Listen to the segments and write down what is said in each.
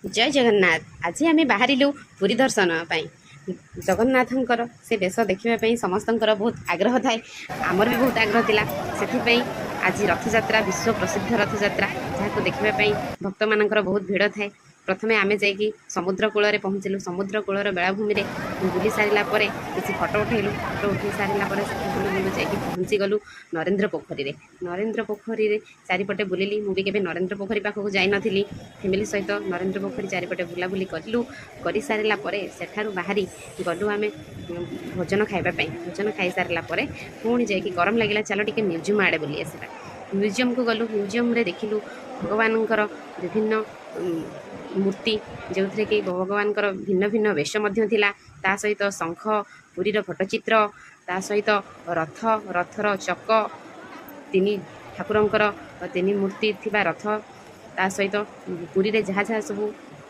जय जगन्नाथ। आज आम बाहरिलु पुरी दर्शन जगन्नाथंकर से बेश देखापी समस्तंकर बहुत आग्रह थाए आमर भी बहुत आग्रह थिला से आज रथयात्रा विश्व प्रसिद्ध रथयात्रा जहाँ देखापी भक्त मानकर बहुत भिड़ थाए। प्रथमे आमे जाइकी समुद्र कूल पहुँचलु। समुद्र कूलर बेलाभूमि बुली सारा किसी फटो उठेलु। फटो उठे सारा पहुँची गलु नरेन्द्र पोखरी। नरेन्द्र पोखरी चारिपटे बुलिली। मुझे केवे नरेन्द्र पोखरी पाखक जाई नथिली। फैमिली सहित नरेन्द्र पोखरी चारिपटे बुलाबुली कलु। कर सारा सेठारु बाहरी गलु आमे भोजन खाइबापी। भोजन खाई सारा पुणी जाइकी गरम लगिला चलो टिके म्यूजियम आड़े बुली आसला। म्यूजियम को गलु। म्यूजियम रे देखिलु भगवानंकर विभिन्न मूर्ति जो थे कि भगवान भिन्न भिन्न वेश ता सहित शंख पुरीर फोटोचित्र ता सहित रथर चक तीन ठाकुरंकर तीन मूर्ति थिबा रथ ता सहित पुरी रे जहाँ जहाँ सब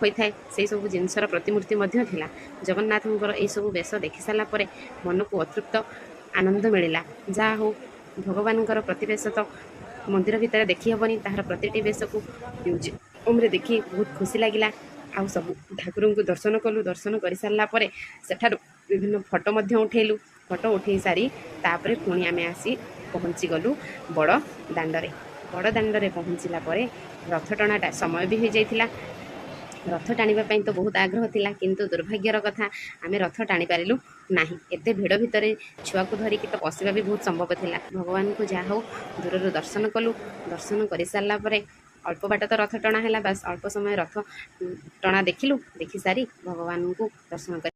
होता है से सब जिनसर प्रतिमूर्ति थिला। जगन्नाथंकर ये सब वेश देखि सारा मन को अतृप्त आनंद मिलला। जहाँ हो भगवानंकर प्रतिवेश तो मंदिर भितर देखी हेनी तार प्रति वेश को म्यूजियम रे देखी बहुत खुशी लगिला। आउ सब ठाकुर को दर्शन कलु। दर्शन कर सारा सेठारु विभिन्न फोटो उठेलु। फोटो उठे सारी तापरे पुणी आमे आसी पहुँची गलु बड़ दांडरे। बड़ दांडरे पहुँचला रथ टणाटा समय भी हो जाइथिला। रथ टाणी तो बहुत आग्रह थिला किंतु दुर्भाग्यर कथा आमे रथ टाणी पारिलु नाही। एते भिड़ भितर छुआ को धरिकी तो पशिबा भी बहुत संभव थिला। भगवान को जहाँ हो दूर दर्शन कलु। दर्शन कर सारा अल्प बाट तो रथ टणा है। बस अल्प समय रथ टणा देखिलु। देखि सारी भगवान को दर्शन कर